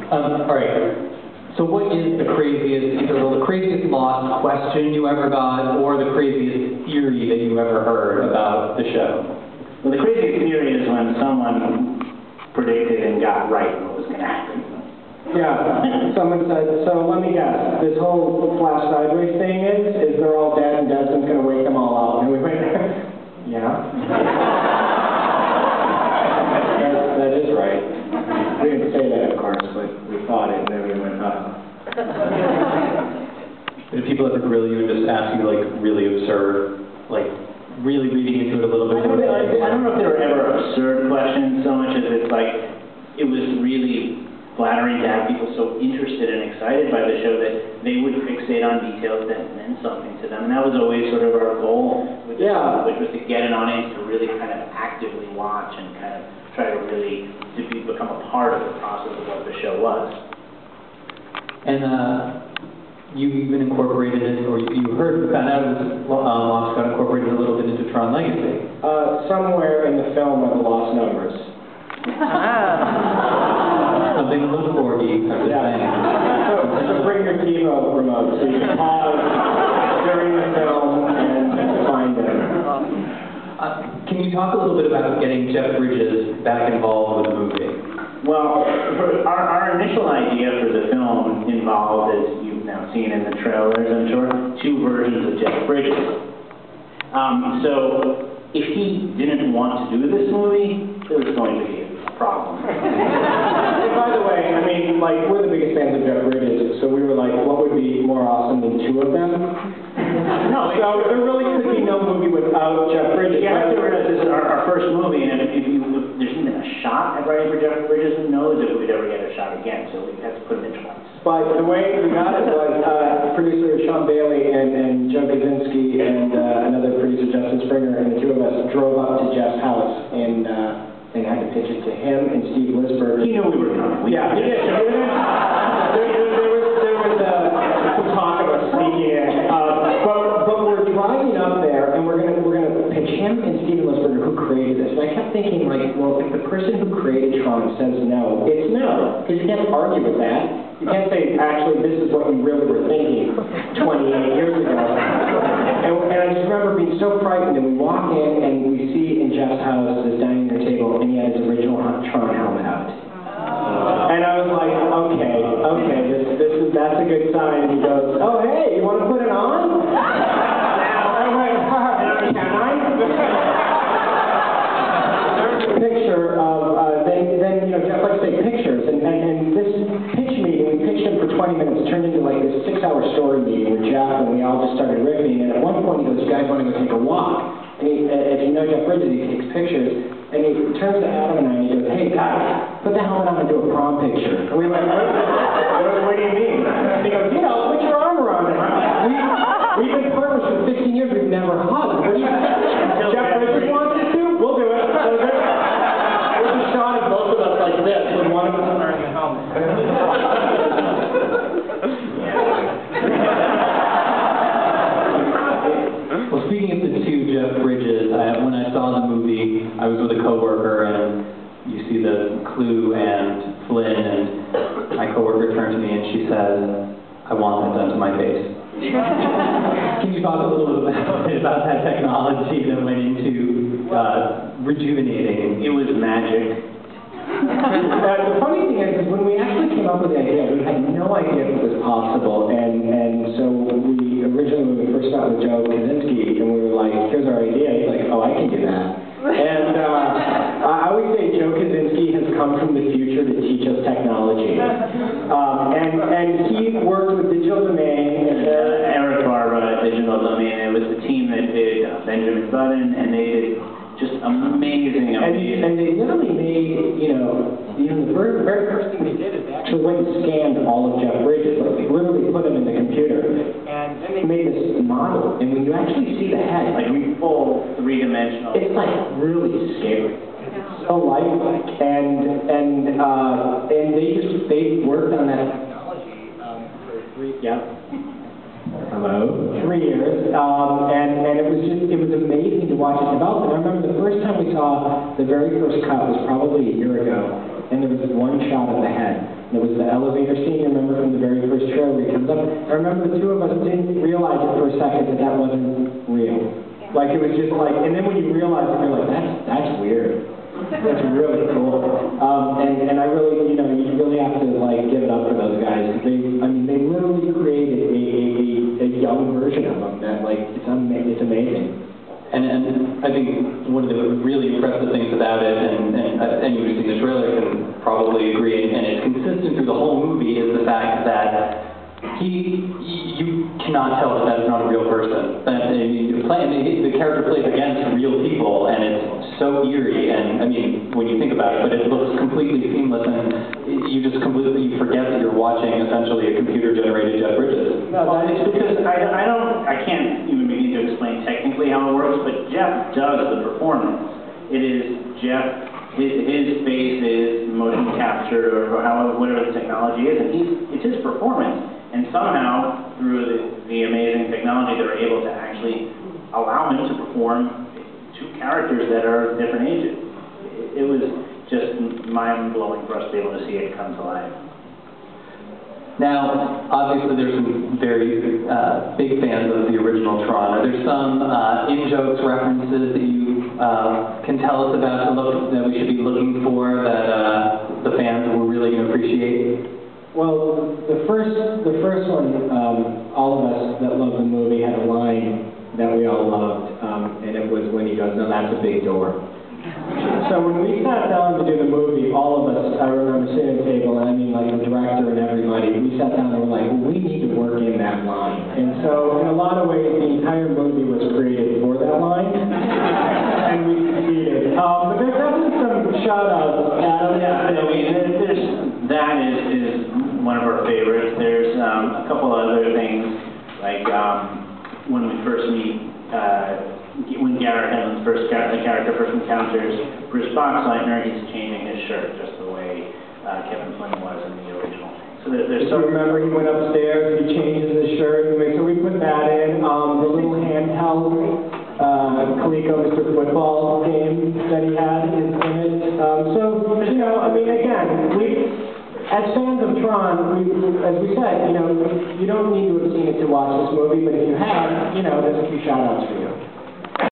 All right. So what is the craziest, either the craziest lost question you ever got, or the craziest theory that you ever heard about the show? Well, the craziest theory is when someone predicted and got right what was going to happen. Yeah, someone said, so let me guess, this whole flash sideways thing is they're all dead and Desmond's going to wake them all out. And we went, yeah. that is right. We didn't say that, of course, but we thought it, and then we went, Did people ever grill you and just ask you, like, really absurd, like, really reading into it a little bit? I don't know if there were ever absurd questions so much as it's like, it was really flattering to have people so interested and excited by the show that they would fixate on details that meant something to them. And that was always sort of our goal with this show, which was to get an audience to really kind of actively watch and kind of try to really become a part of the process of what the show was. And you even incorporated it, or you found out it was Lost got incorporated a little bit into Tron Legacy. Somewhere in the film are the lost numbers. Something to look forward to, I'm just saying. So bring your TiVo remote so you can pause during the film and find it. Can you talk a little bit about getting Jeff Bridges back involved with the movie? Well, our initial idea for the film involved, as you've now seen in the trailers, I'm sure, 2 versions of Jeff Bridges. So if he didn't want to do this movie, there was going to be a problem. And by the way, I mean, like, we're the biggest fans of Jeff Bridges, so we were like, what would be more awesome than 2 of them? No, so there really could be no movie without Jeff Bridges. You have to realize this is our first movie, and if there's even a shot at writing for Jeff Bridges, who knows if we'd ever get a shot again, so we had to put him in twice. But the way we got it was producer Sean Bailey and Joe Kaczynski and another producer, Justin Springer, and the 2 of us drove up to Jeff's house and had to pitch it to him and Steve Lisberg. He knew we were coming. Yeah, he did. There was some talk about sneaking in. But we're driving up there, and we're gonna pitch him and Steven Lisberger, who created this. And I kept thinking, like, well, if the person who created Tron says no, it's no, because you can't argue with that. You can't say, actually, this is what you really were thinking 28 years ago. And I just remember being so frightened, and we walk in, and we see in Jeff's house this dining room table, and he had his original Tron helmet out. And I was like, okay, that's a good sign. He goes, oh, hey, you want to put it on? I'm like, can I? There's a picture of, then you know, Jeff likes to take pictures, and this pitch meeting, we pitched him for 20 minutes, turned into like this 6-hour story meeting with Jeff, and we all just started riffing, and at one point he goes, you guys want to go take a walk? And if you know Jeff Bridges, he takes pictures, and he turns to Adam and I, and he goes, hey guys, put the helmet on and do a prom picture. And we were like, what do you mean? And he goes, you know, put your arm around it. We've been partners for 15 years, we've never hugged. What do you think? Jeff Bridges wants us to? We'll do it. So there's a shot of both of us like this, with one of us wearing the helmet. Well, speaking of the 2 Jeff Bridges, when I saw the movie, I was with a coworker, and you see the Clue and Flynn, and my coworker turned to me and she said, I want that done to my face. Can you talk a little bit about that technology that went into rejuvenating? It was magic. The funny thing is when we actually came up with the idea, we had no idea if it was possible, and so we originally, when we first met with Joe Kaczynski, and we were like, here's our idea, he's like, oh, I can do that. And I always say Joe Kaczynski has come from the future to teach us technology. And he worked with Digital Domain, Eric Barba at Digital Domain. It was the team that did Benjamin Button, and they did just amazing. And they literally made, you know, the very first thing they did is they actually went and scanned all of Jeff Bridges. Like, they literally put him in the computer. And then they made this model. And when you actually see the head, like full 3-dimensional. It's like really scary. It's so lifelike. And they worked on that technology for 3 years, and it was amazing to watch it develop. And I remember the first time we saw the very first cut was probably a year ago, and there was one shot of the head. There was the elevator scene, remember, from the very first trailer where he comes up. I remember the two of us didn't realize it for a second that that wasn't real. Like, it was just like, and then when you realize it, you're like, that's weird. That's really cool. And I really, you know, you really have to, like, give it up for those guys. They literally created a young version of them that, like, it's amazing. And I think one of the really impressive things about it, and anyone who's seen the trailer can probably agree, and it's consistent through the whole movie, is the fact that you cannot tell that that is not a real person. That the character plays against real people, and it's so eerie. And I mean, when you think about it, but it looks completely seamless, and you just completely forget that you're watching essentially a computer-generated Jeff Bridges. No, it's because I can't even begin to explain technically how it works, but Jeff does the performance. It is Jeff. His face is motion captured, or whatever the technology is, and it's his performance. And somehow, through the amazing technology, they were able to actually allow him to perform two characters that are different ages. It was just mind-blowing for us to be able to see it come to life. Now, obviously, there's some very big fans of the original Tron. Are there some in-jokes, references that you can tell us about that we should be looking for that the fans will really appreciate? Well, the first one, all of us that love the movie had a line that we all loved, and it was when he goes, "No, that's a big door." So when we sat down to do the movie, all of us, I remember sitting at the table, and I mean like the director and everybody, we sat down and were like, well, we need to work in that line. And so in a lot of ways, the entire movie was created for that line, and we succeeded. But there's definitely some shout-outs. Yeah, I mean, that is one of our favorites. There's a couple other things, like when we first meet, when Garrett Hedlund's character first encounters Bruce Boxleitner, he's changing his shirt just the way Kevin Flynn was in the original. So there's so remember, he went upstairs, he changes his shirt, so we put that in. The little handheld Coleco Mr. Football game that he had is in it. So, you know, I mean, again, as fans of Tron, as we said, you know, you don't need to have seen it to watch this movie, but if you have, you know, there's a few shout-outs for you.